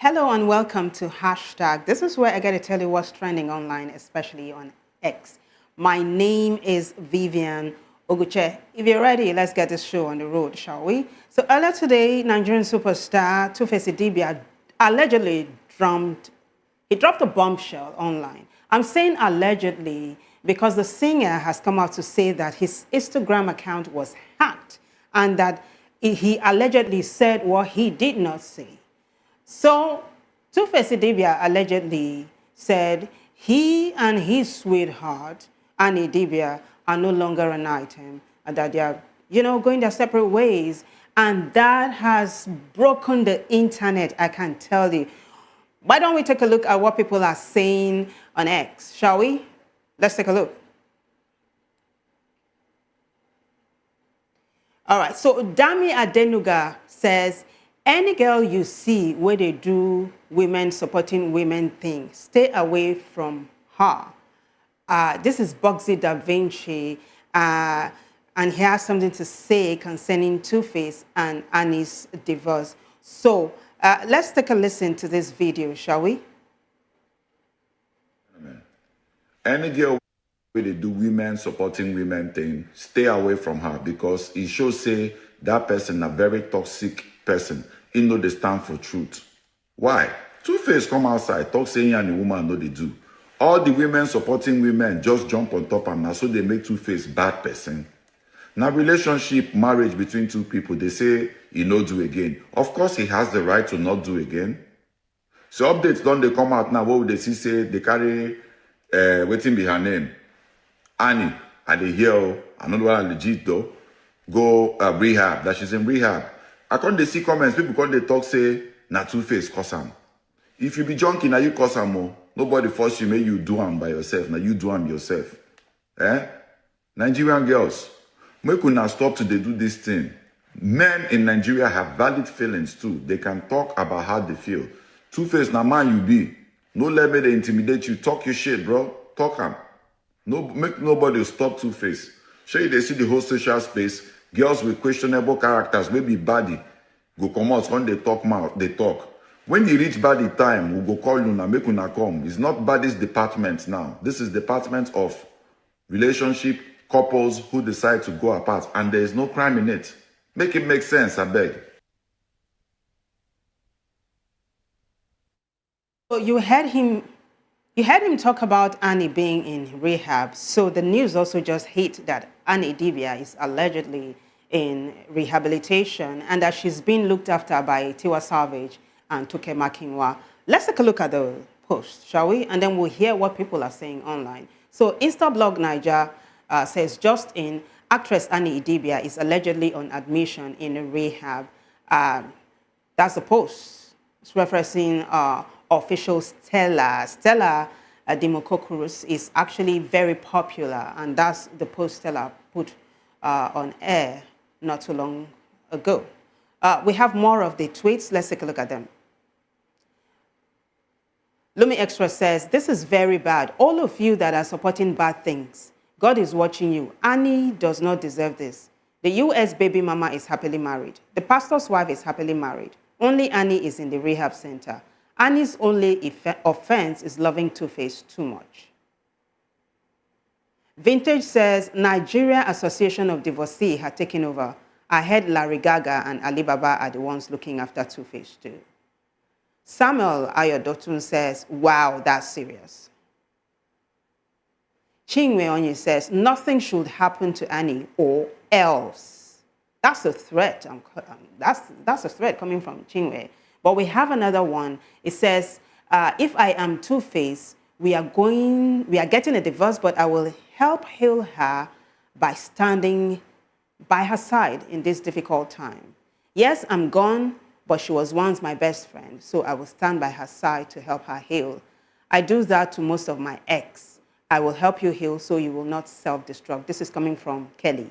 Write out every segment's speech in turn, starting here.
Hello and welcome to Hashtag. This is where I get to tell you what's trending online, especially on X. My name is Vivian Oguche. If you're ready, let's get this show on the road, shall we? So earlier today, Nigerian superstar Two-Face Idibia allegedly dropped a bombshell online. I'm saying allegedly because the singer has come out to say that his Instagram account was hacked and that he allegedly said what he did not say. So, Two-Face Idibia allegedly said he and his sweetheart, Annie Idibia, are no longer an item and that they are, going their separate ways. And that has broken the internet, I can tell you. Why don't we take a look at what people are saying on X, shall we? Let's take a look. All right, so Dami Adenuga says, any girl you see where they do women supporting women thing, stay away from her. This is Bugsy Da Vinci, and he has something to say concerning Two-Face and Annie's divorce. So let's take a listen to this video, shall we? Any girl where they do women supporting women thing, stay away from her because it shows say that person a very toxic person. He know they stand for truth. Why? Two-Face come outside, talk saying and the woman know they do. All the women supporting women just jump on top and now so they make Two-Face bad person. Now relationship, marriage between two people, they say he no do again. Of course he has the right to not do again. So updates don't they come out now, what would they see say they carry waiting be her name? Annie, and they hear another one legit though, go rehab, that she's in rehab. I can't they see comments, people can't they talk say, na Two-Face cause am. If you be junkie, now you cause am more. Nobody force you, make you do am by yourself. Now you do am yourself. Nigerian girls, make you now stop to they do this thing. Men in Nigeria have valid feelings too. They can talk about how they feel. Two-Face, now man you be. No let me they intimidate you. Talk your shit, bro. Talk am. No, make nobody stop Two-Face. Show you they see the whole social space. Girls with questionable characters, maybe body, go come out when they talk mouth, they talk. When you reach body time, we go call you now, make una come. It's not body's department now. This is department of relationship, couples who decide to go apart, and there is no crime in it. Make it make sense, I beg. So you heard him talk about Annie being in rehab. So the news also just hit that Annie Idibia is allegedly in rehabilitation and that she's being looked after by Tiwa Savage and Toke Makinwa. Let's take a look at the post, shall we? And then we'll hear what people are saying online. So Instablog Niger says, just in, actress Annie Idibia is allegedly on admission in a rehab. That's the post. It's referencing official Stella. Stella Demokokurus is actually very popular, and that's the post Stella put on air not too long ago. We have more of the tweets. Let's take a look at them. Lumi Extra says, this is very bad. All of you that are supporting bad things, God is watching you. Annie does not deserve this. The US baby mama is happily married. The pastor's wife is happily married. Only Annie is in the rehab center. Annie's only offense is loving Two-Face too much. Vintage says, Nigeria Association of Divorcee had taken over. I heard Larry Gaga and Alibaba are the ones looking after Two-Face too. Samuel Ayodotun says, wow, that's serious. Chinwe Onye says, nothing should happen to Annie or else. That's a threat. That's a threat coming from Chinwe. But we have another one. It says, if I am Two-Face, we are getting a divorce, but I will help heal her by standing by her side in this difficult time. Yes, I'm gone, but she was once my best friend, so I will stand by her side to help her heal. I do that to most of my ex. I will help you heal so you will not self-destruct. This is coming from Kelly.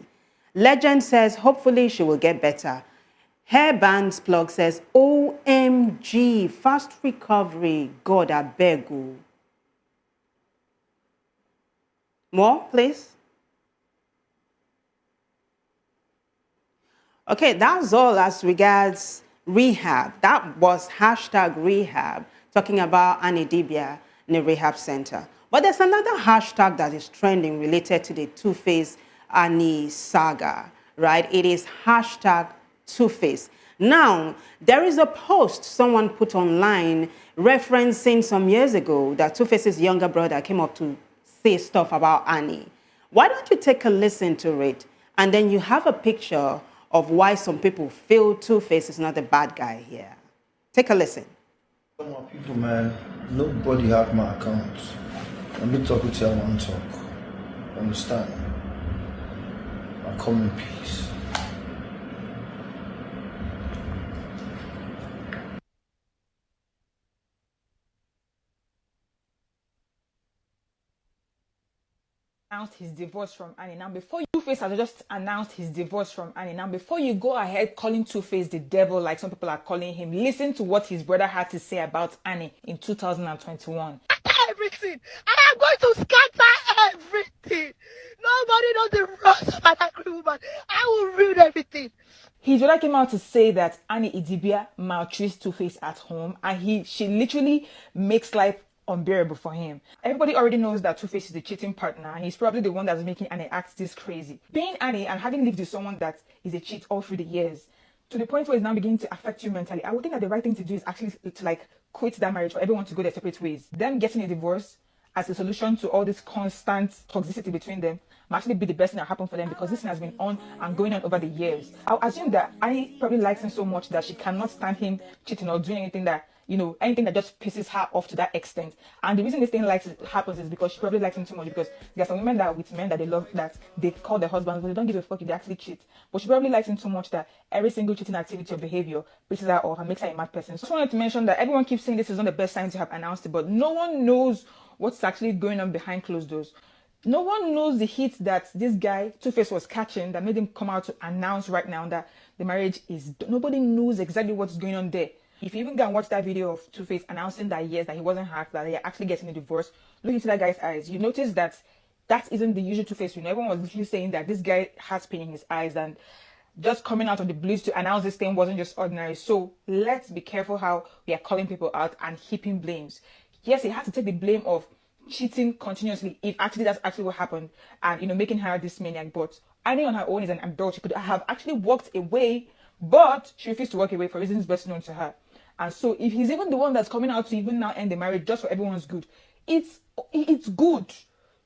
Legend says, hopefully she will get better. Hair Bands Plug says, OMG, fast recovery. God, I beg you. More, please. Okay, that's all as regards rehab. That was hashtag rehab, talking about Annie Dibia in the rehab center. But there's another hashtag that is trending related to the Two-Face Annie saga, right? It is hashtag Two-Face. Now, there is a post someone put online referencing some years ago that Two-Face's younger brother came up to say stuff about Annie. Why don't you take a listen to it? And then you have a picture of why some people feel Two-Face is not the bad guy here. Take a listen. Some more people, man, nobody have my account. Let me talk with you, I want to talk. Understand? I come in peace. Announced his divorce from Annie. Now, before Two-Face has just announced his divorce from Annie, now before you go ahead calling Two-Face the devil like some people are calling him, listen to what his brother had to say about Annie in 2021. Everything, and I'm going to scatter everything. Nobody knows the rest of an angry woman. I will ruin everything. His brother came out to say that Annie Idibia maltreats Two-Face at home, and she literally makes life unbearable for him. Everybody already knows that Two-Face is the cheating partner, and he's probably the one that's making Annie act this crazy. Being Annie and having lived with someone that is a cheat all through the years, to the point where it's now beginning to affect you mentally, I would think that the right thing to do is actually to like quit that marriage for everyone to go their separate ways. Them getting a divorce as a solution to all this constant toxicity between them might actually be the best thing that happened for them, because this thing has been on and going on over the years. I'll assume that Annie probably likes him so much that she cannot stand him cheating or doing anything that, you know, anything that just pisses her off to that extent. And the reason this thing happens is because she probably likes him too much, because there are some women that with men that they love, that they call their husbands, but they don't give a fuck if they actually cheat. But she probably likes him too much that every single cheating activity or behavior pisses her off and makes her a mad person. So I just wanted to mention that everyone keeps saying this is not the best time to have announced it, but no one knows what's actually going on behind closed doors. No one knows the heat that this guy Two-Face was catching that made him come out to announce right now that the marriage is... Nobody knows exactly what's going on there. If you even go and watch that video of Two-Face announcing that yes, that he wasn't hacked, that they're actually getting a divorce, look into that guy's eyes. You notice that that isn't the usual Two-Face. You know, everyone was literally saying that this guy has pain in his eyes, and just coming out of the blues to announce this thing wasn't just ordinary. So let's be careful how we are calling people out and heaping blames. Yes, he had to take the blame of cheating continuously, if actually that's actually what happened, and, you know, making her this maniac. But Annie on her own is an adult. She could have actually walked away, but she refused to walk away for reasons best known to her. And so if he's even the one that's coming out to even now end the marriage just for everyone's good, it's good.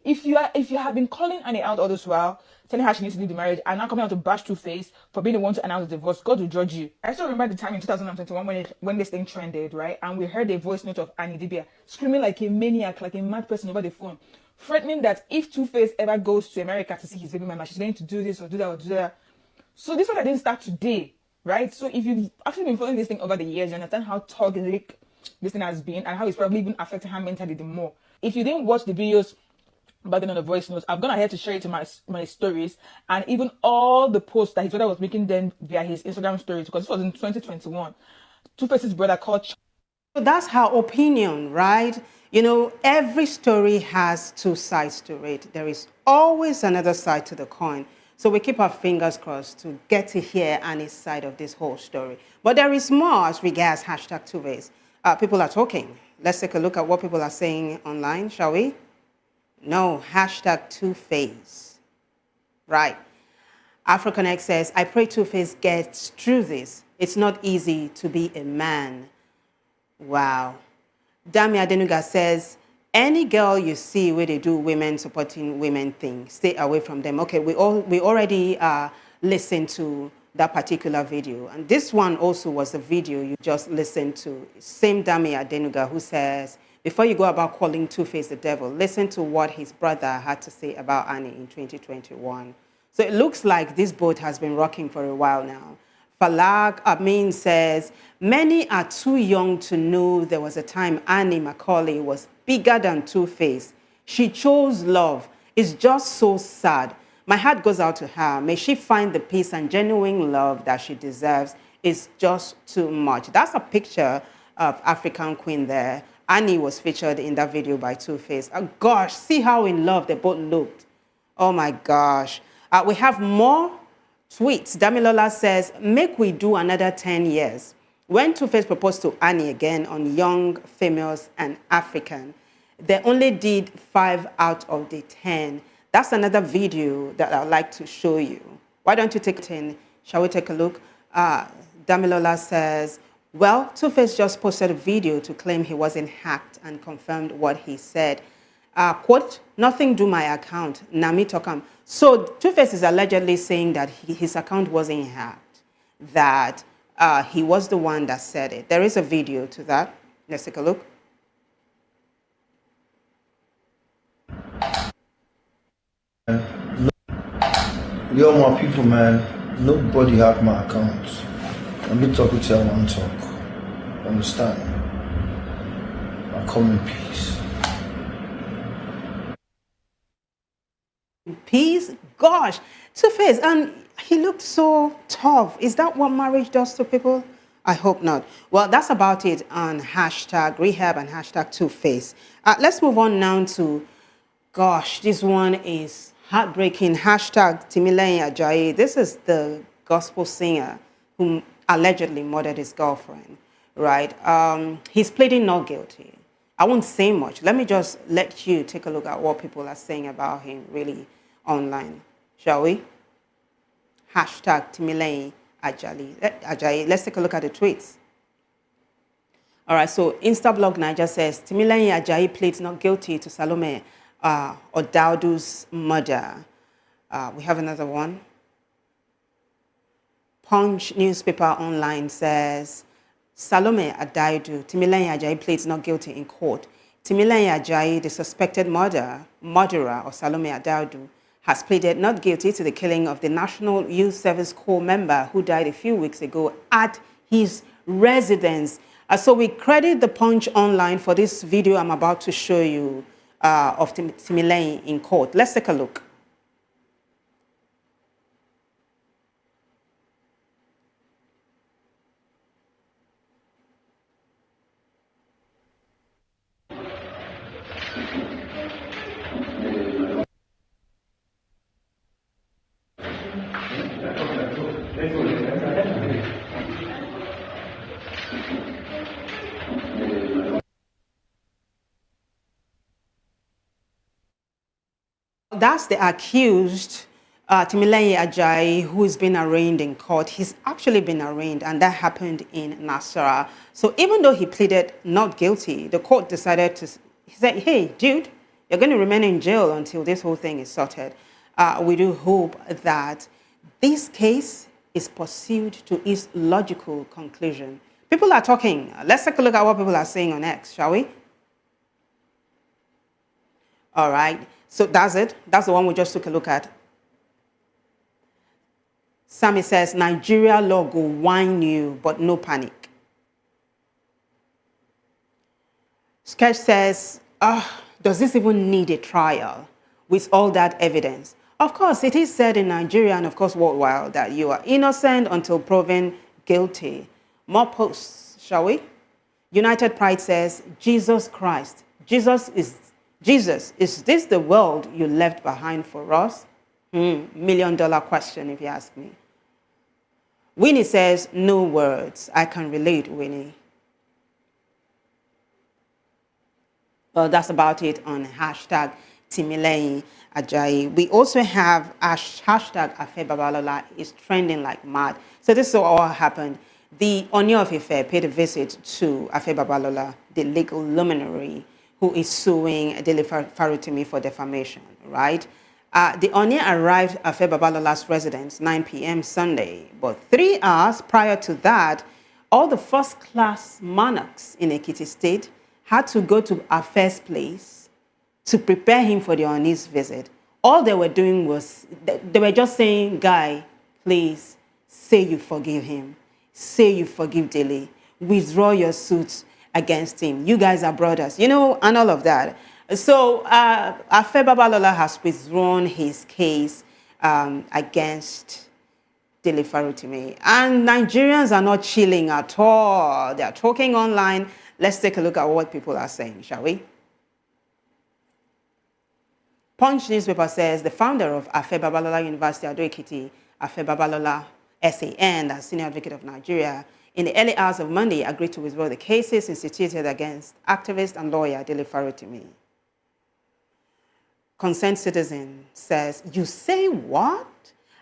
If you have been calling Annie out all this while, telling her she needs to leave the marriage, and now coming out to bash Two-Face for being the one to announce the divorce, God will judge you. I still remember the time in 2021 when this thing trended, right? And we heard a voice note of Annie Dibia screaming like a maniac, like a mad person over the phone, threatening that if Two-Face ever goes to America to see his baby mama, she's going to do this or do that or do that. So this one I didn't start today, right? So if you've actually been following this thing over the years, you understand how toxic this thing has been and how it's probably even affecting her mentally the more. If you didn't watch the videos back then on the voice notes, I've gone ahead to share it to my stories, and even all the posts that his brother was making then via his Instagram stories, because this was in 2021. Two-Face's brother called... So that's her opinion, right? You know, every story has two sides to it. There is always another side to the coin. So we keep our fingers crossed to get to hear Annie's side of this whole story. But there is more as regards hashtag Two-Face. People are talking. Let's take a look at what people are saying online, shall we? No, hashtag Two-Face. Right. AfroConnect says, I pray Two-Face gets through this. It's not easy to be a man. Wow. Dami Adenuga says, any girl you see where they do women supporting women thing, stay away from them. Okay, we already listened to that particular video. And this one also was the video you just listened to. Same Dami Adenuga who says, before you go about calling Two-Face the devil, listen to what his brother had to say about Annie in 2021. So it looks like this boat has been rocking for a while now. Falag Amin says, many are too young to know there was a time Annie Macaulay was bigger than Two-Face. She chose love. It's just so sad. My heart goes out to her. May she find the peace and genuine love that she deserves. It's just too much. That's a picture of African Queen there. Annie was featured in that video by Two-Face. Oh, gosh, see how in love they both looked. Oh, my gosh. We have more tweets. Babalola says, make we do another 10 years. When Two-Face proposed to Annie again on young females and African, they only did 5 out of the 10. That's another video that I'd like to show you. Why don't you take it in? Shall we take a look? Babalola says, well, Two-Face just posted a video to claim he wasn't hacked and confirmed what he said. Quote, nothing do my account, Nami Tokam. So Two-Face is allegedly saying that his account wasn't hacked, that he was the one that said it. There is a video to that. Let's take a look. Yo, my people, man, nobody hacked my account. Let me talk with you, I want to talk. Understand? I come in peace. Peace? Gosh, Two-Face, and he looked so tough. Is that what marriage does to people? I hope not. Well, that's about it on hashtag rehab and hashtag Two-Face. Let's move on now to, gosh, this one is heartbreaking. Hashtag Timileyin Ajayi. This is the gospel singer who allegedly murdered his girlfriend, right? He's pleading not guilty. I won't say much. Let me just let you take a look at what people are saying about him really online, shall we? Hashtag Timileyin Ajayi. Let's take a look at the tweets. All right, so Instablog Niger says, Timileyin Ajayi pleads not guilty to Salome Odaudu's murder. We have another one. Punch newspaper online says, Salome Adaidu, Timileyin Ajayi pleads not guilty in court. Timileyin Ajayi, the suspected murderer of Salome Adaidu, has pleaded not guilty to the killing of the National Youth Service Corps member who died a few weeks ago at his residence. So we credit the Punch online for this video I'm about to show you of Timileyin in court. Let's take a look. That's the accused, Timileyin Ajayi, who has been arraigned in court. He's actually been arraigned, and that happened in Nasarawa. So even though he pleaded not guilty, the court decided to say, hey, dude, you're going to remain in jail until this whole thing is sorted. We do hope that this case is pursued to its logical conclusion. People are talking. Let's take a look at what people are saying on X, shall we? All right. So that's it. That's the one we just took a look at. Sammy says, Nigeria law go whine you, but no panic. Sketch says, does this even need a trial with all that evidence? Of course, it is said in Nigeria and of course worldwide that you are innocent until proven guilty. More posts, shall we? United Pride says, Jesus Christ, Jesus, is this the world you left behind for us? $1 million question, if you ask me. Winnie says, no words. I can relate, Winnie. Well, that's about it on hashtag Timileyin Ajayi. We also have hashtag Babalola is trending like mad. So this is all happened. The Ooni of Ife paid a visit to Babalola, the legal luminary, who is suing Dele Farotimi for defamation, right? The Ooni arrived at Babalola's residence 9 p.m. Sunday, but 3 hours prior to that, all the first-class monarchs in Ekiti State had to go to Afe's place to prepare him for the Ooni's visit. All they were doing was, they were just saying, Guy, please, say you forgive him. Say you forgive Dele. Withdraw your suit against him. You guys are brothers, you know, and all of that. So Babalola has withdrawn his case against Dele Farotimi. And Nigerians are not chilling at all. They are talking online. Let's take a look at what people are saying, shall we? Punch newspaper says the founder of Babalola University, Ado Ekiti, Babalola SAN, the Senior Advocate of Nigeria, in the early hours of Monday, agreed to withdraw the cases instituted against activist and lawyer Dele Farotimi. Concerned citizen says, "You say what?"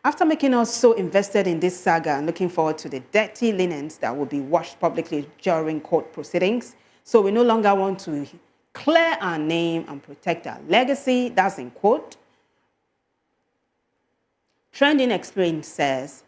After making us so invested in this saga and looking forward to the dirty linens that will be washed publicly during court proceedings, so we no longer want to clear our name and protect our legacy, that's in quote. Trending Explained says,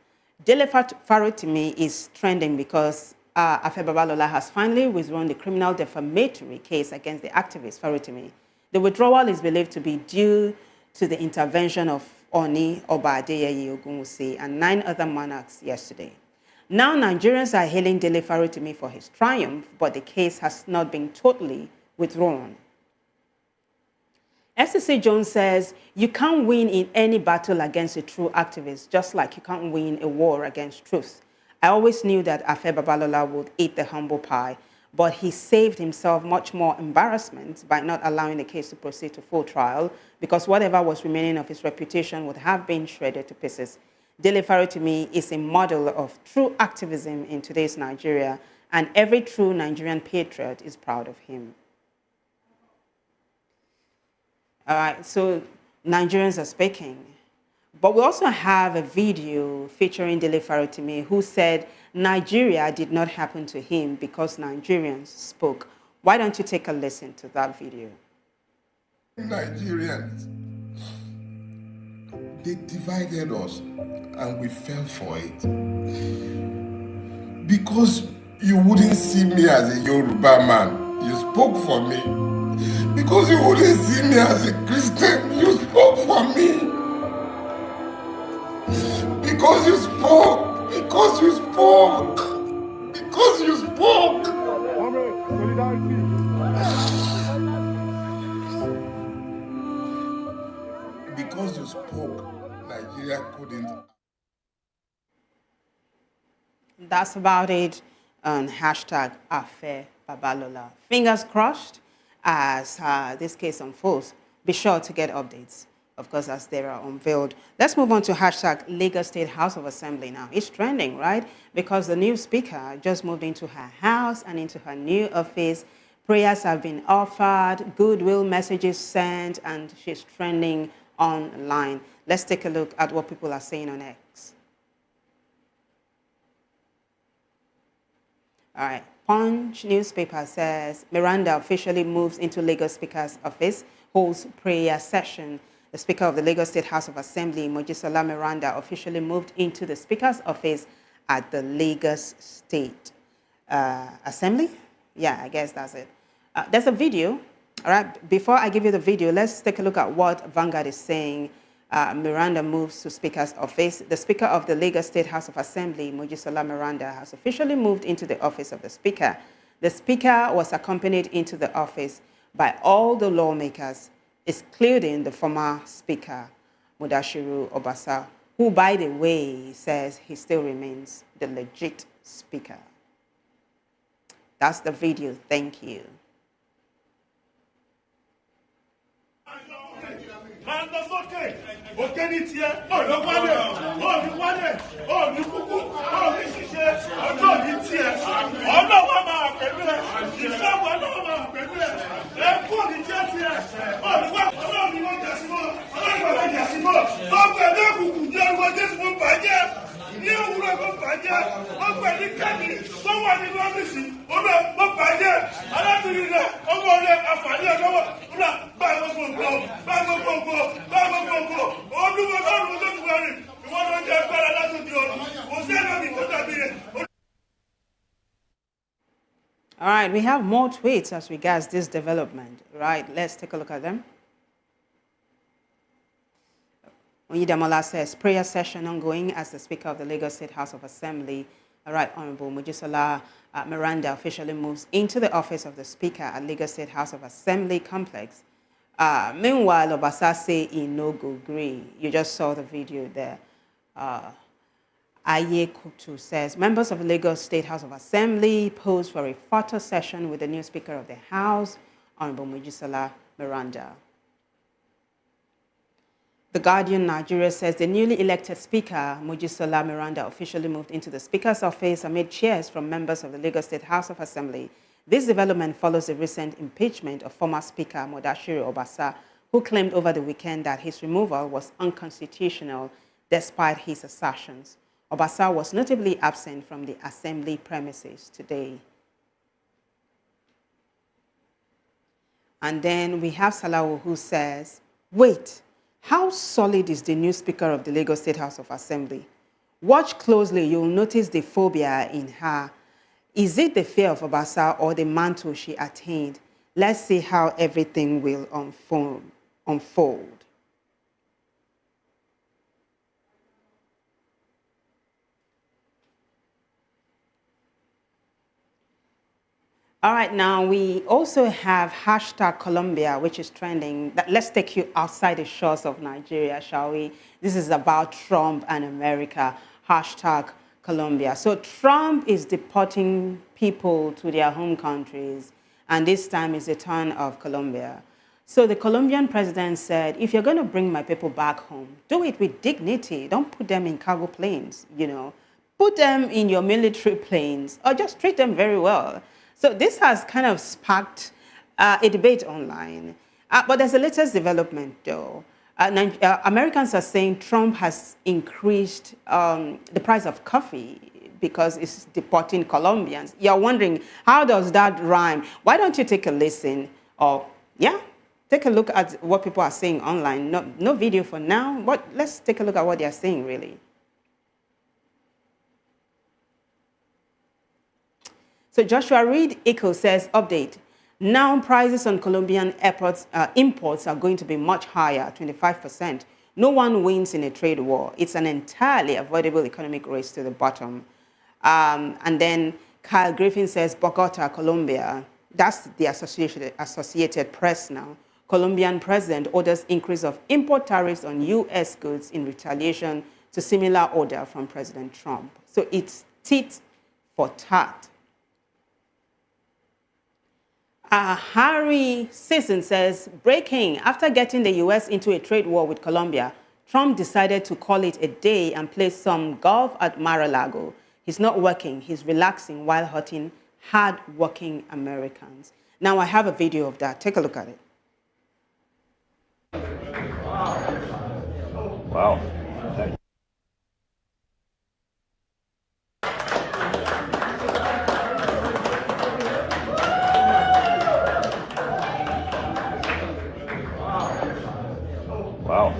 Dele Farotimi is trending because Babalola has finally withdrawn the criminal defamatory case against the activist Farotimi. The withdrawal is believed to be due to the intervention of Ooni, Ogunwusi, and 9 other monarchs yesterday. Now Nigerians are hailing Dele Farotimi for his triumph, but the case has not been totally withdrawn. FCC Jones says, "You can't win in any battle against a true activist, just like you can't win a war against truth. I always knew that Babalola would eat the humble pie, but he saved himself much more embarrassment by not allowing the case to proceed to full trial, because whatever was remaining of his reputation would have been shredded to pieces. Dele Farotimi is a model of true activism in today's Nigeria, and every true Nigerian patriot is proud of him." All right, so Nigerians are speaking. But we also have a video featuring Dele Farotimi, who said Nigeria did not happen to him because Nigerians spoke. Why don't you take a listen to that video? Nigerians, they divided us and we fell for it. Because you wouldn't see me as a Yoruba man, you spoke for me. Because you wouldn't see me as a Christian, you spoke for me. Because you spoke. Because you spoke. Because you spoke. Because you spoke, Nigeria couldn't. That's about it on hashtag Affair Babalola. Fingers crossed as this case unfolds. Be sure to get updates, of course, as they are unveiled. Let's move on to hashtag Lagos State House of Assembly now. It's trending, right? Because the new speaker just moved into her house and into her new office. Prayers have been offered, goodwill messages sent, and she's trending online. Let's take a look at what people are saying on X. All right. Punch newspaper says Miranda officially moves into Lagos Speaker's office, holds prayer session. The Speaker of the Lagos State House of Assembly, Mojisola Miranda, officially moved into the Speaker's office at the Lagos State Assembly. Yeah, I guess that's it. There's a video. All right. Before I give you the video, let's take a look at what Vanguard is saying. Miranda moves to Speaker's office. The Speaker of the Lagos State House of Assembly, Mojisola Miranda, has officially moved into the office of the Speaker. The Speaker was accompanied into the office by all the lawmakers, excluding the former Speaker, Mudashiru Obasa, who, by the way, says he still remains the legit Speaker. That's the video. Thank you. Òkè ní tiẹ̀, ọ̀dọ́ wálẹ̀, ọ̀dọ́ wálẹ̀, ọ̀dọ́ kúkú, ọ̀dọ́ ṣiṣẹ́, ọjọ́ ní tiẹ̀, ọlọ́wọ́ máa pẹ̀lú ẹ̀, ìṣọ́wọ́ ọlọ́wọ́ máa pẹ̀lú ẹ̀, ẹ̀kú ní jẹ́ tiẹ̀, ọ̀dọ́ wá, ọlọ́wọ́ ni wọ́n jà sí mọ́, ọlọ́wọ́ ni wọ́n jà sí mọ́, ọgbẹ́ lẹ́kùnkùn ní ọgbẹ́ Jésù fún bàjẹ́, ní òwúrọ̀ fún bàjẹ́, ọgbẹ́ ní kẹ́mi tó wà nínú ọ́fíìsì, ọgbẹ́ fún bàjẹ́, alábìrin rẹ̀, ọgbẹ́ rẹ̀ àǹfààní ọlọ́wọ́, ọlọ́wọ́ báyìí gbogbo, báyìí gbogbo, báyìí gbogbo, olúwo lọ́rùn olódùmarè, ìwọ́n ló ń jẹ agbára látòdì ọ̀run, kò sẹ́nu ní kó dàbí rẹ̀. All right, we have more tweets as regards this development. Right, let's take a look at them. Oyidamola says, prayer session ongoing as the Speaker of the Lagos State House of Assembly. All right, Honorable Mojisola Miranda officially moves into the office of the Speaker at Lagos State House of Assembly complex. Meanwhile, Obasa say he no go gree. You just saw the video there. Aye Kutu says, members of the Lagos State House of Assembly posed for a photo session with the new Speaker of the House, Honorable Mojisola Miranda. The Guardian Nigeria says the newly elected Speaker, Mojisola Miranda, officially moved into the Speaker's office amid cheers from members of the Lagos State House of Assembly. This development follows the recent impeachment of former Speaker Modashiru Obasa, who claimed over the weekend that his removal was unconstitutional despite his assertions. Obasa was notably absent from the Assembly premises today. And then we have Salawu, who says, wait, how solid is the new Speaker of the Lagos State House of Assembly? Watch closely, you'll notice the phobia in her. Is it the fear of Obasa or the mantle she attained? Let's see how everything will unfold. All right, now we also have hashtag Colombia, which is trending. Let's take you outside the shores of Nigeria, shall we? This is about Trump and America, hashtag Colombia. So Trump is deporting people to their home countries, and this time is the turn of Colombia. So the Colombian president said, if you're going to bring my people back home, do it with dignity. Don't put them in cargo planes, you know. Put them in your military planes, or just treat them very well. So this has kind of sparked a debate online. But there's a latest development, though. Americans are saying Trump has increased the price of coffee because it's deporting Colombians. You're wondering, how does that rhyme? Why don't you take a listen? Or, yeah, take a look at what people are saying online. No video for now, but let's take a look at what they're saying, really. So Joshua Reed Echo says, update. Now prices on Colombian imports are going to be much higher, 25%. No one wins in a trade war. It's an entirely avoidable economic race to the bottom. And then Kyle Griffin says, Bogota, Colombia. That's the Associated Press now. Colombian president orders increase of import tariffs on U.S. goods in retaliation to similar order from President Trump. So it's tit for tat. Harry Sisson says, breaking. After getting the U.S. into a trade war with Colombia, Trump decided to call it a day and play some golf at Mar-a-Lago. He's not working. He's relaxing while hurting hard-working Americans. Now, I have a video of that. Take a look at it. Wow. Wow.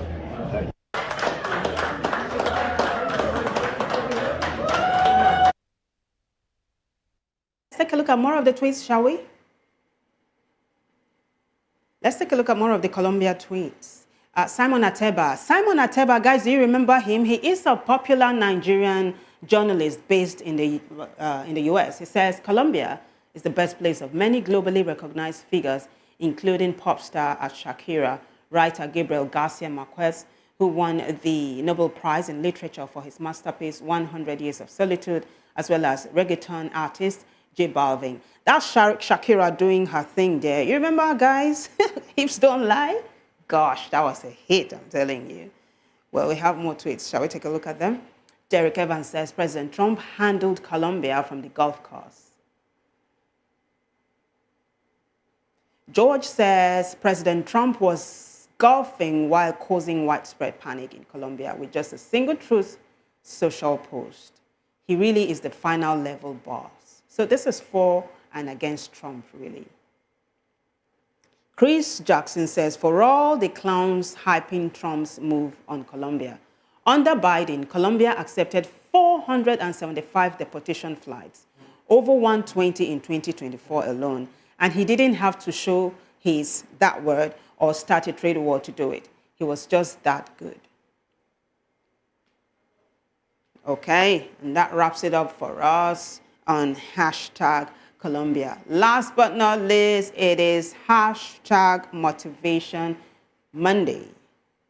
Let's take a look at more of the tweets, shall we? Let's take a look at more of the Colombia tweets. Simon Ateba. Simon Ateba, guys, do you remember him? He is a popular Nigerian journalist based in the US. He says, Colombia is the birthplace of many globally recognized figures, including pop star Shakira, writer Gabriel Garcia Marquez, who won the Nobel Prize in Literature for his masterpiece 100 Years of Solitude, as well as reggaeton artist J Balvin. That's Shakira doing her thing there. You remember, guys? Hips don't lie. Gosh, that was a hit, I'm telling you. Well, we have more tweets. Shall we take a look at them? Derek Evans says, President Trump handled Colombia from the golf course. George says, President Trump was golfing while causing widespread panic in Colombia with just a single truth social post. He really is the final level boss. So this is for and against Trump, really. Chris Jackson says, for all the clowns hyping Trump's move on Colombia, under Biden, Colombia accepted 475 deportation flights, over 120 in 2024 alone, and he didn't have to show that word or start a trade war to do it. He was just that good. Okay, and that wraps it up for us on hashtag Colombia. Last but not least, it is hashtag Motivation Monday.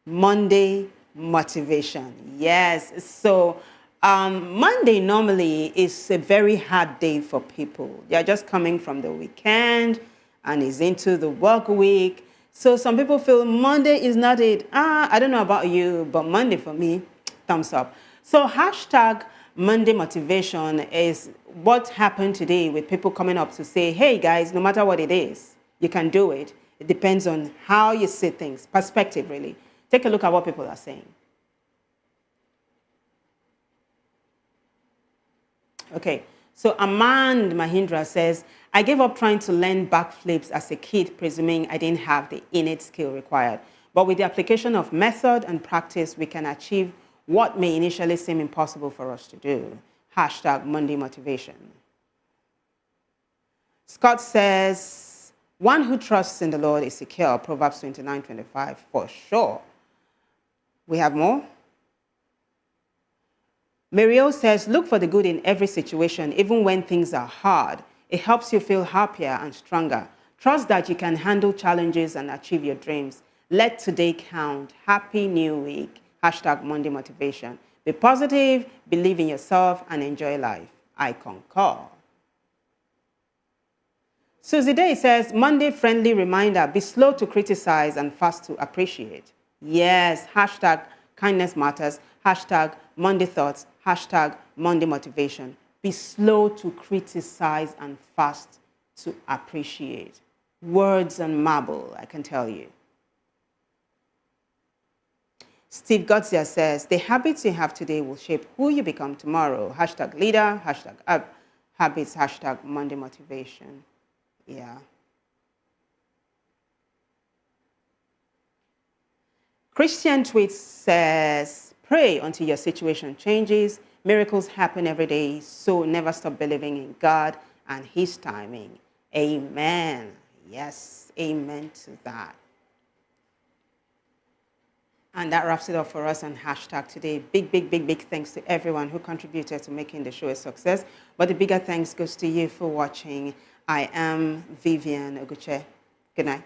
Monday motivation. Yes, so Monday normally is a very hard day for people. They're just coming from the weekend and is into the work week. So some people feel Monday is not it. I don't know about you, but Monday for me, thumbs up. So hashtag Monday motivation is what happened today with people coming up to say, hey guys, no matter what it is, you can do it. It depends on how you see things, perspective really. Take a look at what people are saying. Okay, so Amand Mahindra says, I gave up trying to learn backflips as a kid, presuming I didn't have the innate skill required. But with the application of method and practice, we can achieve what may initially seem impossible for us to do. Hashtag Monday motivation. Scott says, one who trusts in the Lord is secure. Proverbs 29:25, for sure. We have more? Mariel says, look for the good in every situation, even when things are hard. It helps you feel happier and stronger. Trust that you can handle challenges and achieve your dreams. Let today count. Happy New Week. Hashtag Monday motivation. Be positive, believe in yourself, and enjoy life. I concur. Susie Day says, Monday friendly reminder, be slow to criticize and fast to appreciate. Yes, hashtag kindness matters, hashtag Monday thoughts, hashtag Monday motivation. Be slow to criticize and fast to appreciate. Words and marble, I can tell you. Steve Gotzia says, the habits you have today will shape who you become tomorrow. Hashtag leader, hashtag habits, hashtag Monday motivation. Yeah. Christian Tweets says, pray until your situation changes. Miracles happen every day, so never stop believing in God and His timing. Amen. Yes, amen to that. And that wraps it up for us on hashtag today. Big thanks to everyone who contributed to making the show a success. But the bigger thanks goes to you for watching. I am Vivian Oguche. Good night.